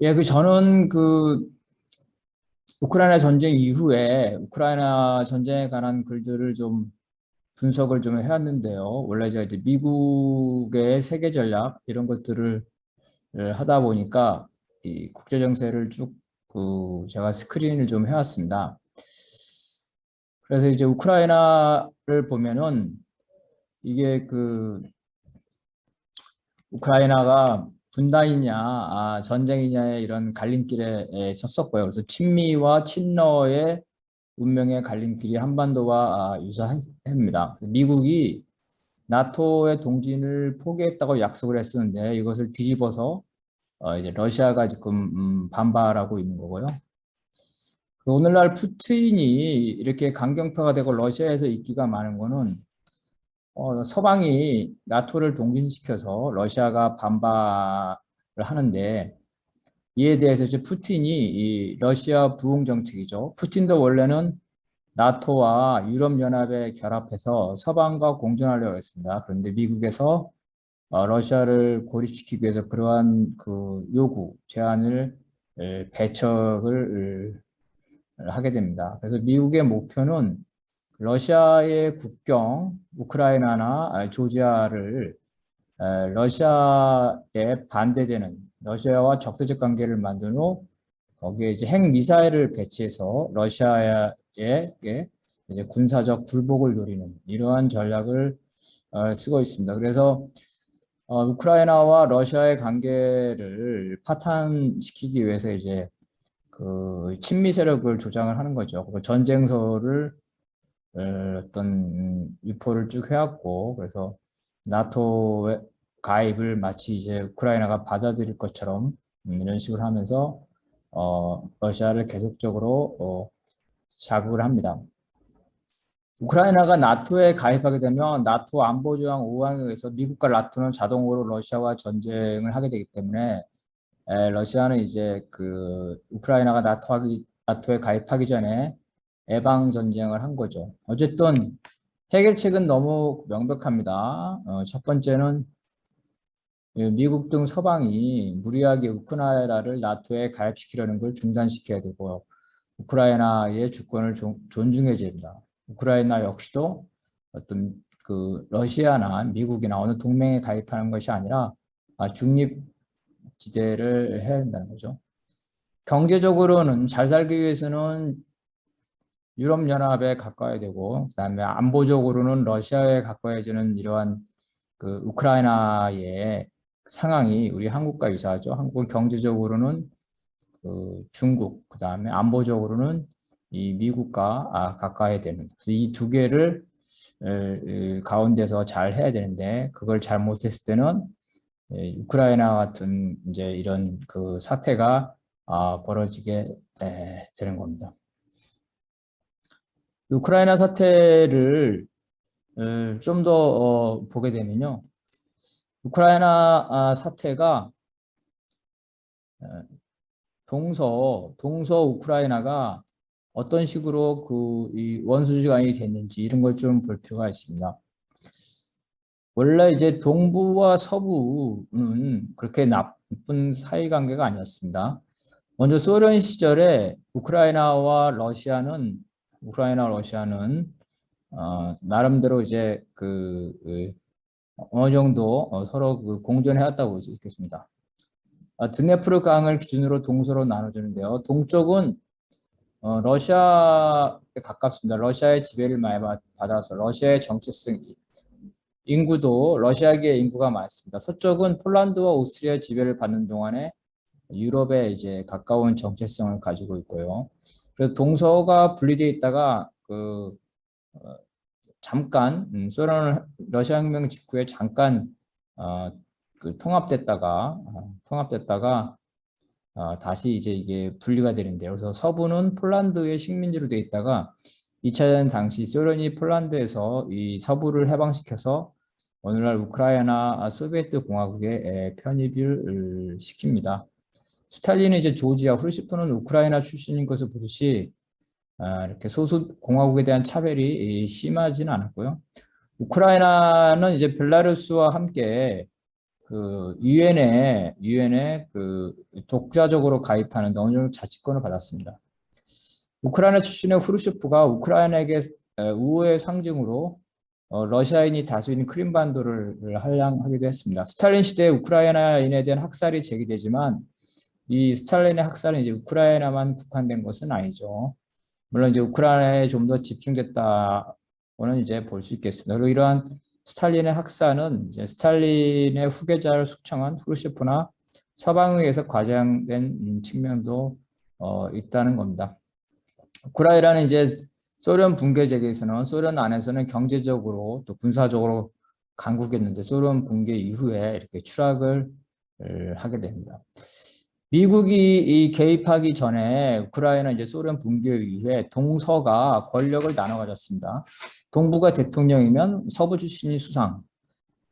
예, 저는 우크라이나 전쟁 이후에 우크라이나 전쟁에 관한 글들을 좀 분석을 좀 해왔는데요. 원래 제가 이제 미국의 세계 전략 이런 것들을 하다 보니까 이 국제 정세를 쭉 제가 스크린을 좀 해왔습니다. 그래서 이제 우크라이나를 보면은 이게 우크라이나가 분단이냐, 전쟁이냐의 이런 갈림길에 섰었고요. 그래서 친미와 친러의 운명의 갈림길이 한반도와 유사합니다. 미국이 나토의 동진을 포기했다고 약속을 했었는데 이것을 뒤집어서 이제 러시아가 지금 반발하고 있는 거고요. 오늘날 푸틴이 이렇게 강경파가 되고 러시아에서 인기가 많은 거는 서방이 나토를 동진시켜서 러시아가 반발을 하는데 이에 대해서 이제 푸틴이 이 러시아 부흥 정책이죠. 푸틴도 원래는 나토와 유럽연합에 결합해서 서방과 공존하려고 했습니다. 그런데 미국에서 러시아를 고립시키기 위해서 그러한 요구, 제안을 배척을 하게 됩니다. 그래서 미국의 목표는 러시아의 국경, 우크라이나나 조지아를 러시아에 반대되는 러시아와 적대적 관계를 만든 후 거기에 이제 핵 미사일을 배치해서 러시아에 이제 군사적 굴복을 노리는 이러한 전략을 쓰고 있습니다. 그래서 우크라이나와 러시아의 관계를 파탄시키기 위해서 이제 친미 세력을 조장을 하는 거죠. 전쟁서를 어떤 유포를 쭉 해왔고, 그래서 나토 가입을 마치 이제 우크라이나가 받아들일 것처럼 이런 식으로 하면서 러시아를 계속적으로 자극을 합니다. 우크라이나가 나토에 가입하게 되면 나토 안보조약 5항에 의해서 미국과 나토는 자동으로 러시아와 전쟁을 하게 되기 때문에 러시아는 이제 우크라이나가 나토에 가입하기 전에 예방 전쟁을 한 거죠. 어쨌든 해결책은 너무 명백합니다. 첫 번째는 미국 등 서방이 무리하게 우크라이나를 나토에 가입시키려는 걸 중단시켜야 되고 우크라이나의 주권을 존중해줘야 됩니다. 우크라이나 역시도 어떤 러시아나 미국이나 어느 동맹에 가입하는 것이 아니라 중립지대를 해야 된다는 거죠. 경제적으로는 잘 살기 위해서는 유럽연합에 가까워야 되고 그다음에 안보적으로는 러시아에 가까워지는 이러한 우크라이나의 상황이 우리 한국과 유사하죠. 한국은 경제적으로는 중국, 그다음에 안보적으로는 이 미국과 가까워야 되는. 그래서 이 두 개를 가운데서 잘 해야 되는데 그걸 잘 못했을 때는 우크라이나 같은 이제 이런 사태가 벌어지게 되는 겁니다. 우크라이나 사태를 좀 더 보게 되면요. 우크라이나 사태가 동서 우크라이나가 어떤 식으로 이 원수지간이 됐는지 이런 걸 좀 볼 필요가 있습니다. 원래 이제 동부와 서부는 그렇게 나쁜 사이관계가 아니었습니다. 먼저 소련 시절에 우크라이나 러시아는 나름대로 이제 어느 정도 서로 공존해왔다고 볼 수 있겠습니다. 드네프르 강을 기준으로 동서로 나눠지는데요. 동쪽은 러시아에 가깝습니다. 러시아의 지배를 많이 받아서 러시아의 정체성, 인구도 러시아계의 인구가 많습니다. 서쪽은 폴란드와 오스트리아 지배를 받는 동안에 유럽에 이제 가까운 정체성을 가지고 있고요. 그래서 동서가 분리되어 있다가 잠깐 소련 러시아 혁명 직후에 잠깐 통합됐다가 다시 이제 이게 분리가 되는데요. 그래서 서부는 폴란드의 식민지로 되어 있다가 2차 대전 당시 소련이 폴란드에서 이 서부를 해방시켜서 오늘날 우크라이나 소비에트 공화국에 편입을 시킵니다. 스탈린은 이제 조지아, 후르시프는 우크라이나 출신인 것을 보듯이 이렇게 소수 공화국에 대한 차별이 심하지는 않았고요. 우크라이나는 이제 벨라루스와 함께 그 유엔에 그 독자적으로 가입하는 어느 정도 자치권을 받았습니다. 우크라이나 출신의 후르쇼프가 우크라이나에게 우호의 상징으로 러시아인이 다수인 크림반도를 할당하기도 했습니다. 스탈린 시대에 우크라이나인에 대한 학살이 제기되지만 이 스탈린의 학살은 이제 우크라이나만 국한된 것은 아니죠. 물론 이제 우크라이나에 좀 더 집중됐다고는 이제 볼 수 있겠습니다. 그리고 이러한 스탈린의 학살은 이제 스탈린의 후계자를 숙청한 후르시프나 서방에 의해서 과장된 측면도 있다는 겁니다. 우크라이나는 이제 소련 붕괴 제기에서는 소련 안에서는 경제적으로 또 군사적으로 강국이었는데 소련 붕괴 이후에 이렇게 추락을 하게 됩니다. 미국이 이 개입하기 전에 우크라이나 이제 소련 붕괴 이후에 동서가 권력을 나눠 가졌습니다. 동부가 대통령이면 서부 출신이 수상,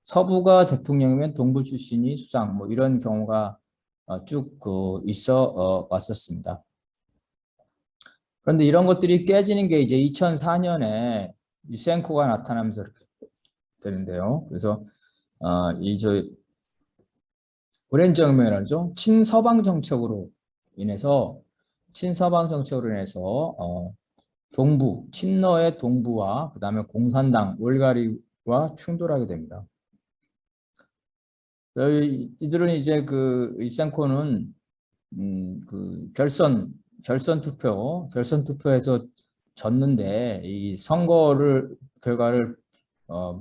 서부가 대통령이면 동부 출신이 수상, 뭐 이런 경우가 쭉 있어 왔었습니다. 그런데 이런 것들이 깨지는 게 이제 2004년에 유센코가 나타나면서 이렇게 되는데요. 그래서 이 오렌지 혁명이라죠. 친서방 정책으로 인해서 동부, 친러의 동부와 그다음에 공산당, 올가리와 충돌하게 됩니다. 이들은 이제 그 유센코는 그 결선 투표에서 졌는데 이 결과를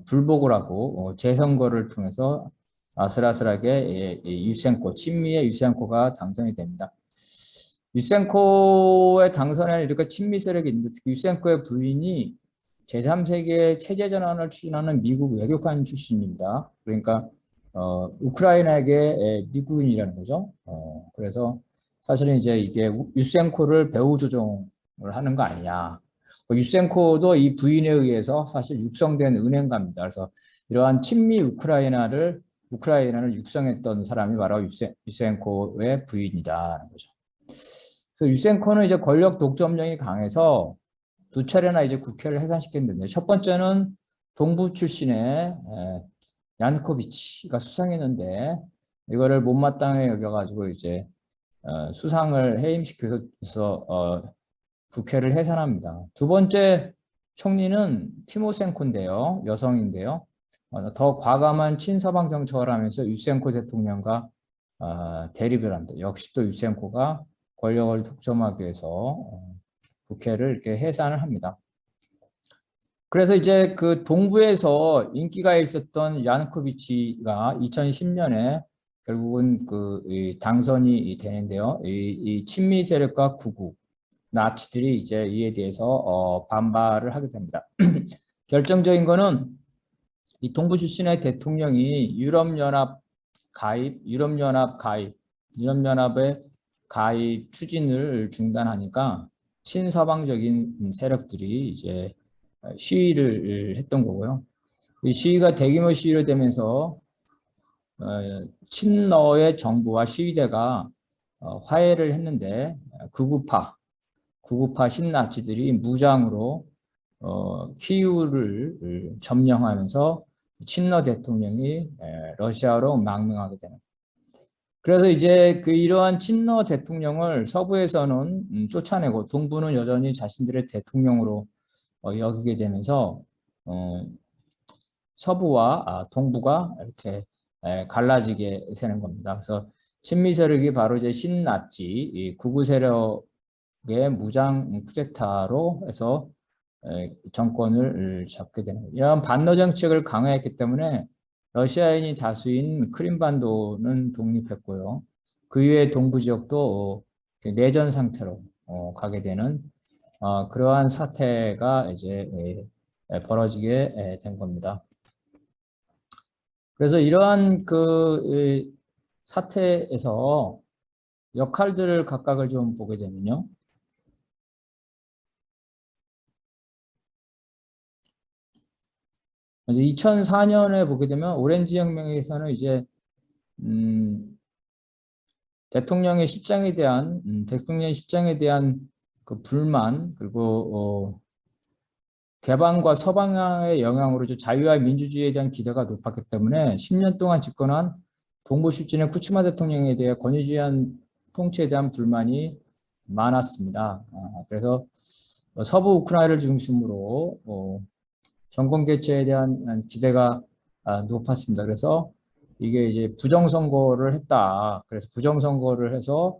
불복을 하고 재선거를 통해서 아슬아슬하게 친미의 유센코가 당선이 됩니다. 유센코의 당선에는 이렇게 친미 세력이 있는데 특히 유센코의 부인이 제3세계 체제 전환을 추진하는 미국 외교관 출신입니다. 그러니까 우크라이나에게 미국인이라는 거죠. 그래서 사실은 이제 이게 유센코를 배후 조종을 하는 거 아니냐. 유센코도 이 부인에 의해서 사실 육성된 은행가입니다. 그래서 이러한 친미 우크라이나를 육성했던 사람이 바로 유센코의 부인이다라는 거죠. 그래서 유센코는 이제 권력 독점력이 강해서 두 차례나 이제 국회를 해산시켰는데 첫 번째는 동부 출신의 야누코비치가 수상했는데 이거를 못마땅해 여겨가지고 이제 수상을 해임시켜서 국회를 해산합니다. 두 번째 총리는 티모센코인데요, 여성인데요. 더 과감한 친서방 정책을 하면서 유센코 대통령과 대립을 합니다. 역시 또 유센코가 권력을 독점하기 위해서 국회를 이렇게 해산을 합니다. 그래서 이제 그 동부에서 인기가 있었던 야누코비치가 2010년에 결국은 당선이 되는데요. 이 친미 세력과 구구 나치들이 이제 이에 대해서 반발을 하게 됩니다. 결정적인 거는 이 동부 출신의 대통령이 유럽연합의 가입 추진을 중단하니까 친서방적인 세력들이 이제 시위를 했던 거고요. 이 시위가 대규모 시위로 되면서 친러의 정부와 시위대가 화해를 했는데 구구파 신나치들이 무장으로 키이우를 점령하면서 친러 대통령이 러시아로 망명하게 되는. 그래서 이제 이러한 친러 대통령을 서부에서는 쫓아내고 동부는 여전히 자신들의 대통령으로 여기게 되면서 서부와 동부가 이렇게 갈라지게 되는 겁니다. 그래서 친미 세력이 바로 이제 신나치 구구 세력의 무장 쿠데타로 해서 정권을 잡게 되는 거예요. 이런 반러 정책을 강화했기 때문에 러시아인이 다수인 크림반도는 독립했고요. 그 이외의 동부 지역도 내전 상태로 가게 되는 그러한 사태가 이제 벌어지게 된 겁니다. 그래서 이러한 사태에서 역할들을 각각을 좀 보게 되면요. 이제 2004년에 보게 되면 오렌지 혁명에서는 이제 대통령의 실정에 대한 그 불만 그리고 개방과 서방의 영향으로 자유와 민주주의에 대한 기대가 높았기 때문에 10년 동안 집권한 동부 십진의 쿠츠마 대통령에 대해 권위주의한 통치에 대한 불만이 많았습니다. 그래서 서부 우크라이나를 중심으로 정권 개최에 대한 기대가 높았습니다. 그래서 이게 이제 부정선거를 했다. 그래서 부정선거를 해서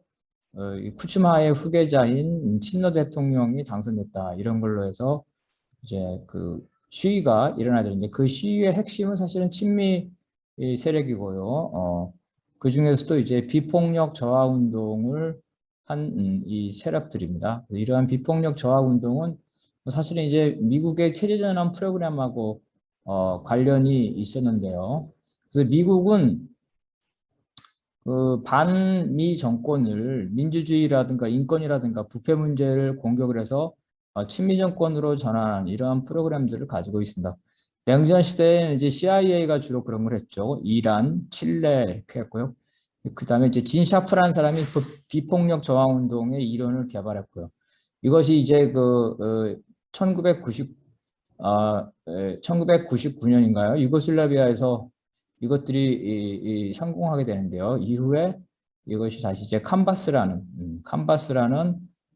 이 쿠츠마의 후계자인 친러 대통령이 당선됐다. 이런 걸로 해서 이제 그 시위가 일어나야 되는데 그 시위의 핵심은 사실은 친미 세력이고요. 그 중에서도 이제 비폭력 저하 운동을 한 이 세력들입니다. 이러한 비폭력 저하 운동은 사실은 이제 미국의 체제전환 프로그램하고 관련이 있었는데요. 그래서 미국은 그 반미 정권을 민주주의라든가 인권이라든가 부패 문제를 공격을 해서 친미 정권으로 전환하는 이러한 프로그램들을 가지고 있습니다. 냉전 시대에는 이제 CIA가 주로 그런 걸 했죠. 이란, 칠레 이렇게 했고요. 그 다음에 이제 진 샤프라는 사람이 비폭력 저항 운동의 이론을 개발했고요. 이것이 이제 그 1999년인가요? 유고슬라비아에서 이것들이 성공하게 되는데요. 이후에 이것이 다시 이제 캄바스라는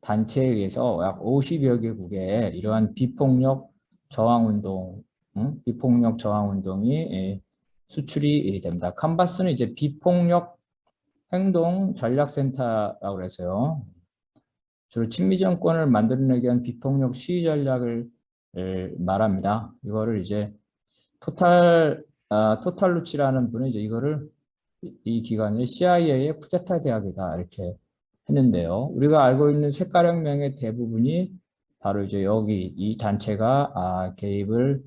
단체에 의해서 약 50여 개국에 이러한 비폭력 저항 운동, 비폭력 저항 운동이 수출이 됩니다. 캄바스는 이제 비폭력 행동 전략센터라고 해서요. 주로 친미 정권을 만들어내기 위한 비폭력 시위 전략을 말합니다. 이거를 이제 토탈루치라는 분이 이제 이거를 이 기관을 CIA의 쿠데타 대학이다 이렇게 했는데요. 우리가 알고 있는 색깔혁명의 대부분이 바로 이제 여기 이 단체가 개입을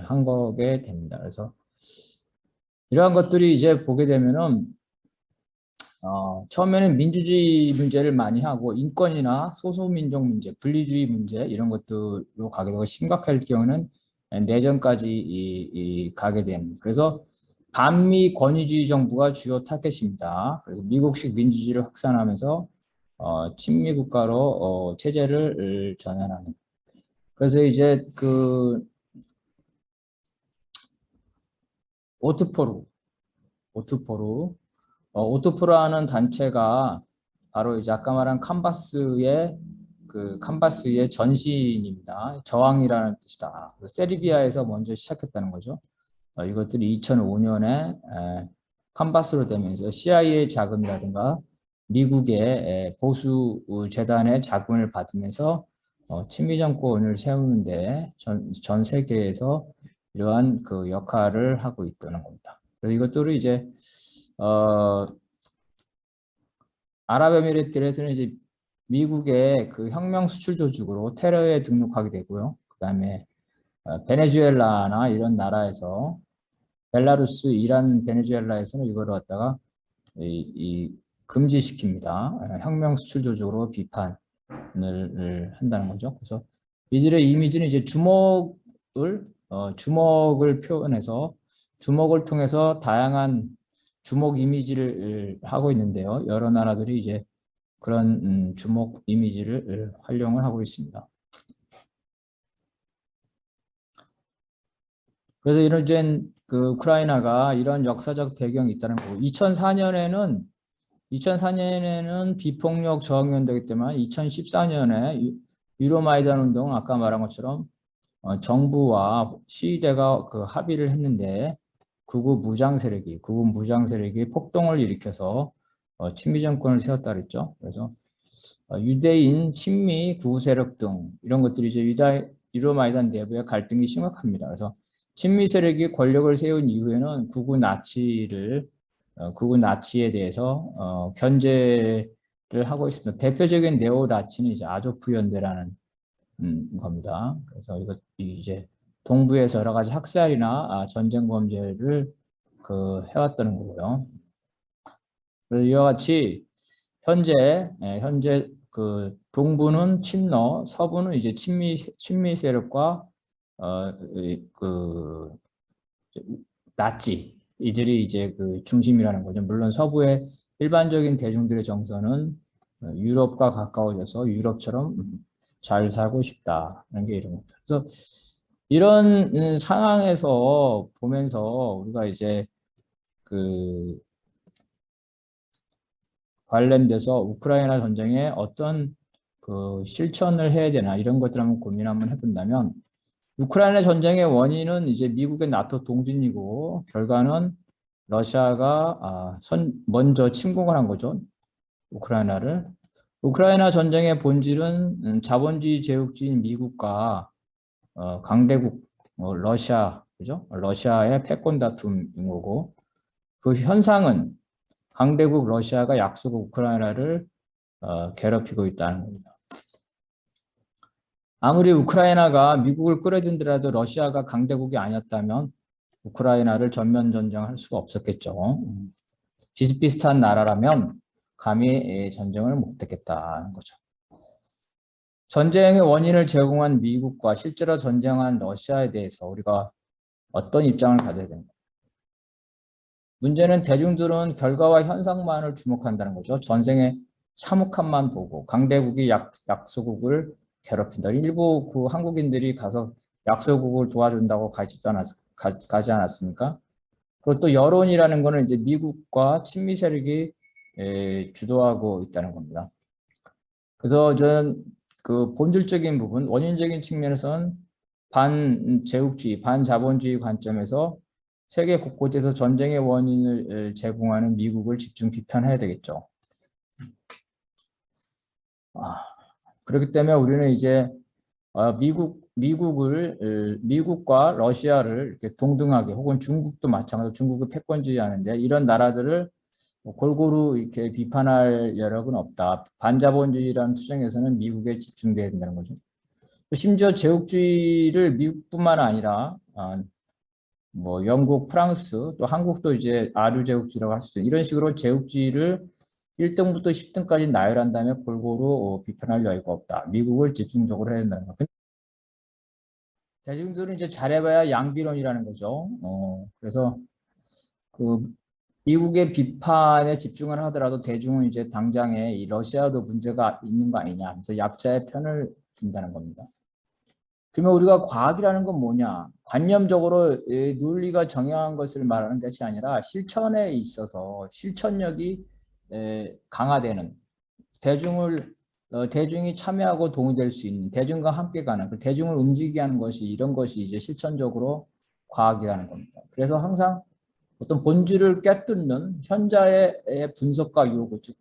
한 거게 됩니다. 그래서 이러한 것들이 이제 보게 되면은 처음에는 민주주의 문제를 많이 하고 인권이나 소수민족 문제, 분리주의 문제 이런 것들로 가게 되고 심각할 경우는 내전까지 가게 됩니다. 그래서 반미 권위주의 정부가 주요 타겟입니다. 그래서 미국식 민주주의를 확산하면서 친미 국가로 체제를 전환하는. 그래서 이제 그 오트포루 오토프라는 단체가 바로 이제 아까 말한 캄바스의 전신입니다. 저항이라는 뜻이다. 세르비아에서 먼저 시작했다는 거죠. 이것들이 2005년에 캄바스로 되면서 CIA 자금이라든가 미국의 보수 재단의 자금을 받으면서 친미 정권을 세우는데 전 세계에서 이러한 그 역할을 하고 있다는 겁니다. 그래서 이것들을 이제 아랍에미리트에서는 이제 미국의 그 혁명 수출 조직으로 테러에 등록하게 되고요. 그다음에 베네수엘라나 이런 나라에서 벨라루스, 이란, 베네수엘라에서는 이걸 갖다가 금지시킵니다. 혁명 수출 조직으로 비판을 한다는 거죠. 그래서 이들의 이미지는 이제 주먹을 표현해서 주먹을 통해서 다양한 주목 이미지를 하고 있는데요. 여러 나라들이 이제 그런 주목 이미지를 활용을 하고 있습니다. 그래서 이런 그 우크라이나가 이런 역사적 배경이 있다는 거고 2004년에는 비폭력 저항운동이기 때문에 2014년에 유로마이단 운동은 아까 말한 것처럼 정부와 시위대가 그 합의를 했는데 극우 무장 세력이 폭동을 일으켜서 친미 정권을 세웠다 그랬죠. 그래서 유대인, 친미, 극우 세력 등 이런 것들이 이제 유로마이단 내부의 갈등이 심각합니다. 그래서 친미 세력이 권력을 세운 이후에는 극우 나치에 대해서 견제를 하고 있습니다. 대표적인 네오 나치는 이제 아조프 연대라는 겁니다. 그래서 이제 동부에서 여러 가지 학살이나 전쟁 범죄를 해왔다는 거고요. 그래서 이와 같이 현재 그 동부는 친러, 서부는 이제 친미 세력과 그 나치 이들이 이제 그 중심이라는 거죠. 물론 서부의 일반적인 대중들의 정서는 유럽과 가까워져서 유럽처럼 잘 살고 싶다는 게 이런 겁니다. 그래서 이런 상황에서 보면서 우리가 이제 그 관련돼서 우크라이나 전쟁에 어떤 그 실천을 해야 되나 이런 것들 한번 고민 한번 해본다면 우크라이나 전쟁의 원인은 이제 미국의 나토 동진이고 결과는 러시아가 먼저 침공을 한 거죠. 우크라이나를. 우크라이나 전쟁의 본질은 자본주의 제국주의인 미국과 강대국 러시아, 그죠? 러시아의 패권 다툼인 거고 그 현상은 강대국 러시아가 약소국 우크라이나를 괴롭히고 있다는 겁니다. 아무리 우크라이나가 미국을 끌어들이더라도 러시아가 강대국이 아니었다면 우크라이나를 전면 전쟁할 수가 없었겠죠. 비슷비슷한 나라라면 감히 전쟁을 못했겠다는 거죠. 전쟁의 원인을 제공한 미국과 실제로 전쟁한 러시아에 대해서 우리가 어떤 입장을 가져야 됩니까? 문제는 대중들은 결과와 현상만을 주목한다는 거죠. 전쟁의 참혹함만 보고 강대국이 약소국을 괴롭힌다. 일부 그 한국인들이 가서 약소국을 도와준다고 가지 않았습니까? 그리고 또 여론이라는 거는 이제 미국과 친미 세력이 주도하고 있다는 겁니다. 그래서 저는 그 본질적인 부분, 원인적인 측면에서는 반제국주의, 반자본주의 관점에서 세계 곳곳에서 전쟁의 원인을 제공하는 미국을 집중 비판해야 되겠죠. 그렇기 때문에 우리는 이제 미국과 러시아를 이렇게 동등하게 혹은 중국도 마찬가지로 중국을 패권주의하는데 이런 나라들을 골고루 이렇게 비판할 여력은 없다. 반자본주의라는 투쟁에서는 미국에 집중돼야 된다는 거죠. 심지어 제국주의를 미국뿐만 아니라 뭐 영국, 프랑스, 또 한국도 이제 아류 제국주의라고 할 수도 있는 이런 식으로 제국주의를 1등부터 10등까지 나열한다면 골고루 비판할 여유가 없다. 미국을 집중적으로 해야 된다는 거. 대중들은 이제 잘해봐야 양비론이라는 거죠. 그래서 그 미국의 비판에 집중을 하더라도 대중은 이제 당장에 이 러시아도 문제가 있는 거 아니냐. 그래서 약자의 편을 든다는 겁니다. 그러면 우리가 과학이라는 건 뭐냐? 관념적으로 논리가 정형한 것을 말하는 것이 아니라 실천에 있어서 실천력이 강화되는 대중이 참여하고 동의될 수 있는 대중과 함께 가는 대중을 움직이게 하는 것이 이런 것이 이제 실천적으로 과학이라는 겁니다. 그래서 항상 어떤 본질을 꿰뚫는 현자의 분석과 요구, 즉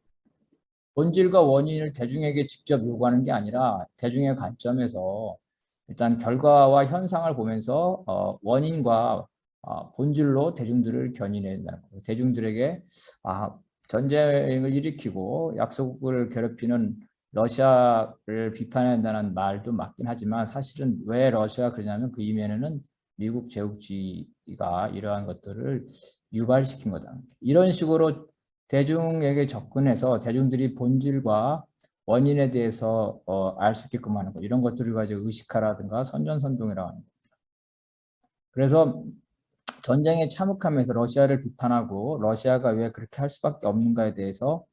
본질과 원인을 대중에게 직접 요구하는 게 아니라 대중의 관점에서 일단 결과와 현상을 보면서 원인과 본질로 대중들을 견인해야 된다는 거예요. 대중들에게 전쟁을 일으키고 약소국을 괴롭히는 러시아를 비판해야 한다는 말도 맞긴 하지만 사실은 왜 러시아가 그러냐면 그 이면에는 미국 제국주의가 이러한 것들을 유발시킨 거다. 이런 식으로 대중에게 접근해서 대중들이 본질과 원인에 대해서 알 수 있게끔 하는 것 이런 것들을 가지고 의식화라든가 선전선동이라고 하는 것. 그래서 전쟁의 참혹함에서 러시아를 비판하고 러시아가 왜 그렇게 할 수밖에 없는가에 대해서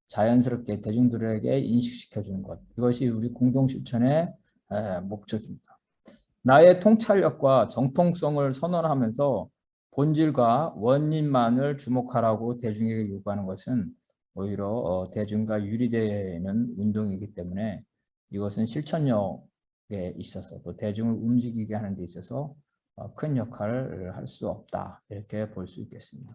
자연스럽게 대중들에게 인식시켜 주는 것 이것이 우리 공동 실천의 목적입니다. 나의 통찰력과 정통성을 선언하면서 본질과 원인만을 주목하라고 대중에게 요구하는 것은 오히려 대중과 유리되는 운동이기 때문에 이것은 실천력에 있어서 또 대중을 움직이게 하는 데 있어서 큰 역할을 할 수 없다 이렇게 볼 수 있겠습니다.